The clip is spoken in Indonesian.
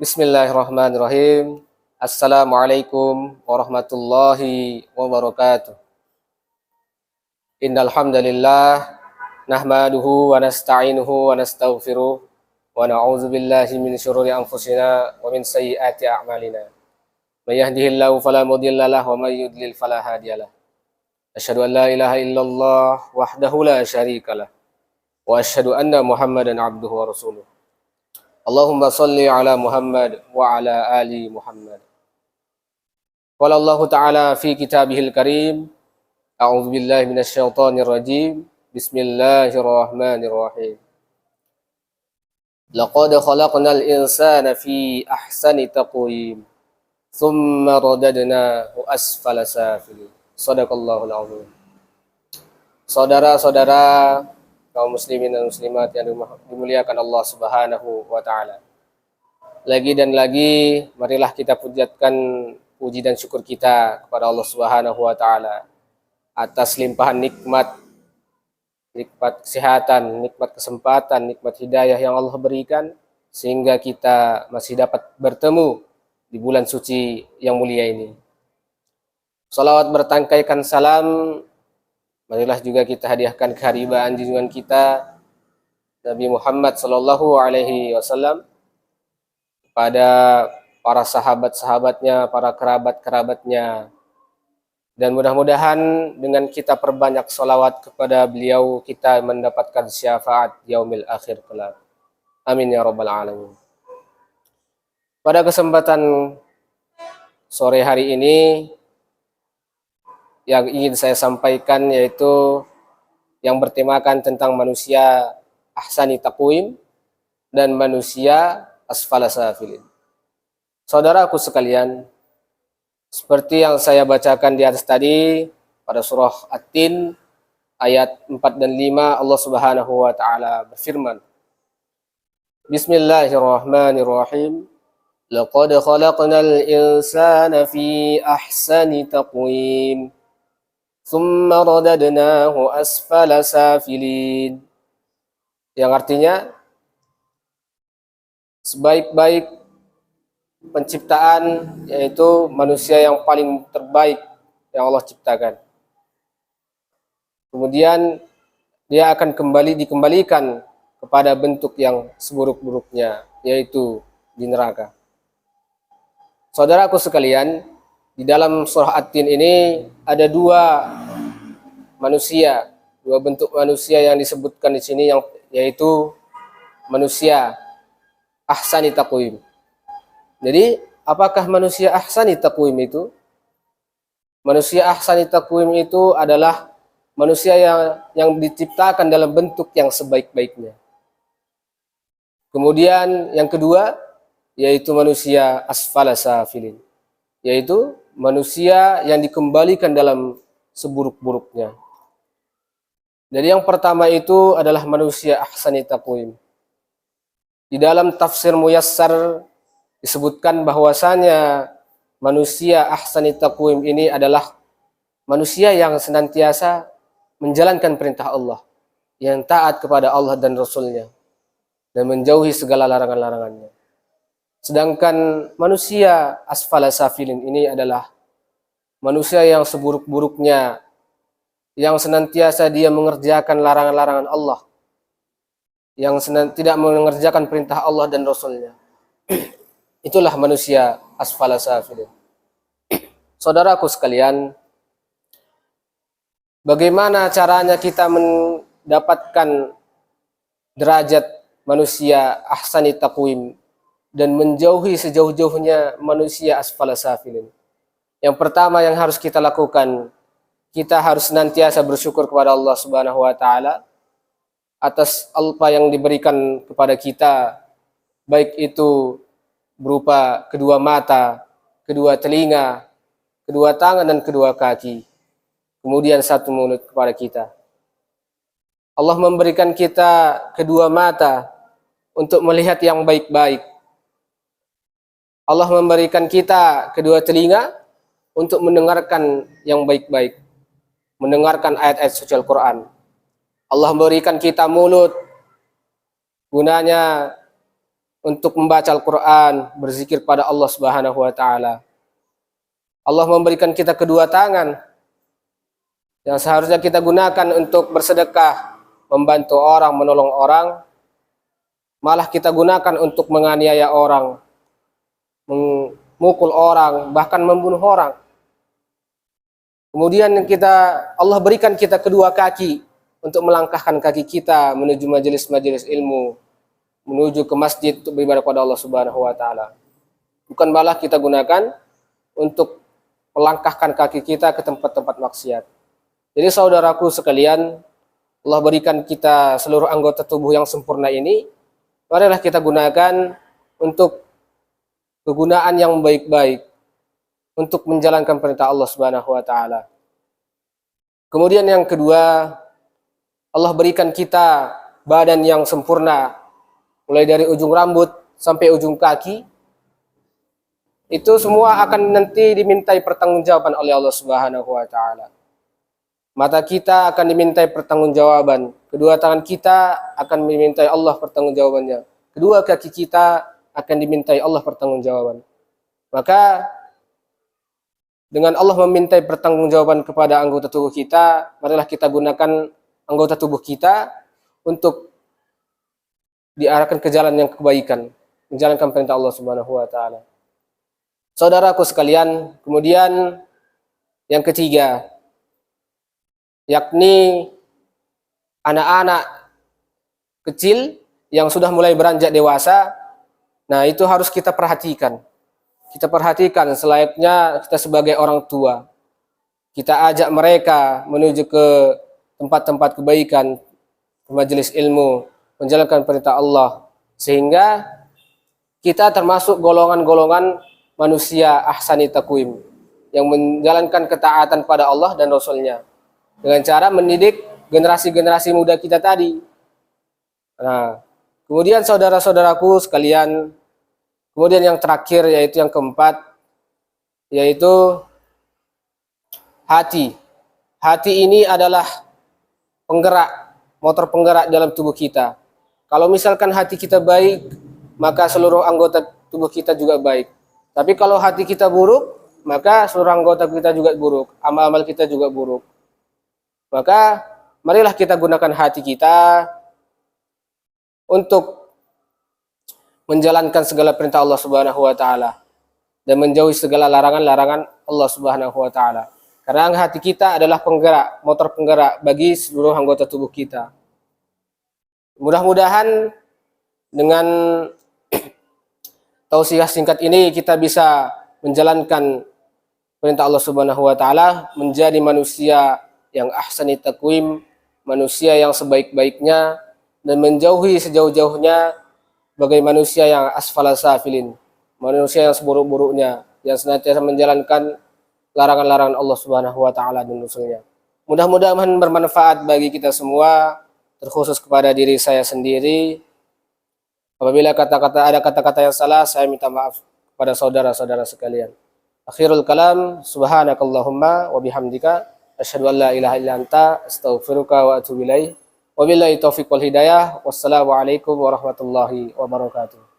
Bismillahirrahmanirrahim. Assalamualaikum warahmatullahi wabarakatuh. Innal hamdalillah nahmaduhu wa nasta'inuhu wa nastaghfiruh wa na'udzu billahi min syururi anfusina wa min sayyiati a'malina. May yahdihillahu fala mudilla lahu wa may yudlil fala hadiyalah. Asyhadu an la ilaha illallah wahdahu la syarikalah wa asyhadu anna Muhammadan abduhu wa rasuluh. Allahumma salli ala Muhammad wa ala ali Muhammad. Qala Allah Ta'ala fi kitabihil karim. A'udzu billahi minasyaitonir rajim. Bismillahirrahmanirrahim. Laqad khalaqnal insana fi ahsani taqwim. Tsumma radadnahu asfala safilin. Shadaqallahul azim. Saudara-saudara kaum muslimin dan muslimat yang dimuliakan Allah Subhanahu wa taala. Lagi dan lagi marilah kita pujikan puji dan syukur kita kepada Allah Subhanahu wa taala atas limpahan nikmat kesehatan, nikmat kesempatan, nikmat hidayah yang Allah berikan sehingga kita masih dapat bertemu di bulan suci yang mulia ini. Salawat bertangkaikan salam marilah juga kita hadiahkan keharibaan junjungan kita Nabi Muhammad sallallahu alaihi wasallam kepada para sahabat-sahabatnya, para kerabat-kerabatnya. Dan mudah-mudahan dengan kita perbanyak salawat kepada beliau kita mendapatkan syafaat yaumil akhir kelak. Amin ya rabbal alamin. Pada kesempatan sore hari ini yang ingin saya sampaikan yaitu yang bertemakan tentang manusia ahsani taqwim dan manusia asfala safilin. Saudaraku sekalian, seperti yang saya bacakan di atas tadi pada surah At-Tin ayat 4 dan 5 Allah Subhanahu wa taala berfirman. Bismillahirrahmanirrahim. Laqad khalaqnal insana fi ahsani taqwim. Tsumma radadnahu asfala safilin. Yang artinya sebaik-baik penciptaan yaitu manusia yang paling terbaik yang Allah ciptakan. Kemudian dia akan dikembalikan kepada bentuk yang seburuk-buruknya yaitu di neraka. Saudaraku sekalian, di dalam surah At-Tin ini ada dua bentuk manusia yang disebutkan di sini yaitu manusia ahsani taqwim. Jadi, apakah manusia ahsani taqwim itu? Manusia ahsani taqwim itu adalah manusia yang diciptakan dalam bentuk yang sebaik-baiknya. Kemudian yang kedua yaitu manusia asfala safilin, yaitu manusia yang dikembalikan dalam seburuk-buruknya. Jadi yang pertama itu adalah manusia ahsani taqwim. Di dalam tafsir Muyassar disebutkan bahwasanya manusia ahsani taqwim ini adalah manusia yang senantiasa menjalankan perintah Allah, yang taat kepada Allah dan Rasul-Nya, dan menjauhi segala larangan-larangannya. Sedangkan manusia asfala safilin ini adalah manusia yang seburuk-buruknya, yang senantiasa dia mengerjakan larangan-larangan Allah, yang tidak mengerjakan perintah Allah dan Rasul-Nya. Itulah manusia asfala safilin. Saudaraku sekalian, bagaimana caranya kita mendapatkan derajat manusia ahsani taqwim dan menjauhi sejauh-jauhnya manusia asfala safilin? Yang pertama yang harus kita lakukan, kita harus senantiasa bersyukur kepada Allah Subhanahu wa taala atas apa yang diberikan kepada kita, baik itu berupa kedua mata, kedua telinga, kedua tangan dan kedua kaki, kemudian satu mulut kepada kita. Allah memberikan kita kedua mata untuk melihat yang baik-baik. Allah memberikan kita kedua telinga untuk mendengarkan yang baik-baik, mendengarkan ayat-ayat suci Al-Quran. Allah memberikan kita mulut gunanya untuk membaca Al-Quran, berzikir pada Allah Subhanahu wa Ta'ala. Allah memberikan kita kedua tangan yang seharusnya kita gunakan untuk bersedekah, membantu orang, menolong orang, malah kita gunakan untuk menganiaya orang, memukul orang, bahkan membunuh orang. Kemudian Allah berikan kita kedua kaki untuk melangkahkan kaki kita menuju majelis-majelis ilmu, menuju ke masjid untuk beribadah kepada Allah Subhanahu wa Ta'ala. Bukan malah kita gunakan untuk melangkahkan kaki kita ke tempat-tempat maksiat. Jadi saudaraku sekalian, Allah berikan kita seluruh anggota tubuh yang sempurna ini, marilah kita gunakan untuk kegunaan yang baik-baik, untuk menjalankan perintah Allah Subhanahu wa Ta'ala. Kemudian yang kedua, Allah berikan kita badan yang sempurna, mulai dari ujung rambut sampai ujung kaki. Itu semua akan nanti dimintai pertanggungjawaban oleh Allah Subhanahu wa Ta'ala. Mata kita akan dimintai pertanggungjawaban, kedua tangan kita akan dimintai Allah pertanggungjawabannya, kedua kaki kita akan dimintai Allah pertanggungjawaban. Maka dengan Allah memintai pertanggungjawaban kepada anggota tubuh kita, marilah kita gunakan anggota tubuh kita untuk diarahkan ke jalan yang kebaikan, menjalankan perintah Allah Subhanahu wa Ta'ala. Saudaraku sekalian, kemudian yang ketiga, yakni anak-anak kecil yang sudah mulai beranjak dewasa. Nah, itu harus kita perhatikan. Kita perhatikan selayaknya kita sebagai orang tua. Kita ajak mereka menuju ke tempat-tempat kebaikan, ke majelis ilmu, menjalankan perintah Allah, sehingga kita termasuk golongan-golongan manusia ahsani taqwim yang menjalankan ketaatan pada Allah dan Rasulnya dengan cara mendidik generasi-generasi muda kita tadi. Nah, kemudian saudara-saudaraku sekalian, kemudian yang terakhir, yaitu yang keempat, yaitu hati. Hati ini adalah penggerak, motor penggerak dalam tubuh kita. Kalau misalkan hati kita baik, maka seluruh anggota tubuh kita juga baik. Tapi kalau hati kita buruk, maka seluruh anggota kita juga buruk, amal-amal kita juga buruk. Maka marilah kita gunakan hati kita untuk menjalankan segala perintah Allah Subhanahu wa Ta'ala dan menjauhi segala larangan-larangan Allah Subhanahu wa Ta'ala. Karena hati kita adalah penggerak, motor penggerak bagi seluruh anggota tubuh kita. Mudah-mudahan dengan tausiah singkat ini kita bisa menjalankan perintah Allah Subhanahu wa Ta'ala, menjadi manusia yang ahsani taqwim, manusia yang sebaik-baiknya, dan menjauhi sejauh-jauhnya bagai manusia yang asfala safilin, manusia yang seburuk-buruknya, yang senantiasa menjalankan larangan-larangan Allah Subhanahu wa Ta'ala dan Rasulnya. Mudah-mudahan bermanfaat bagi kita semua, terkhusus kepada diri saya sendiri. Apabila ada kata-kata yang salah, saya minta maaf kepada saudara-saudara sekalian. Akhirul kalam, subhanakallahumma wa bihamdika, asyhadu an la ilaha illa anta, astaghfiruka wa atubu ilaih. Wabillahi taufiq wal hidayah. Wassalamualaikum warahmatullahi wabarakatuh.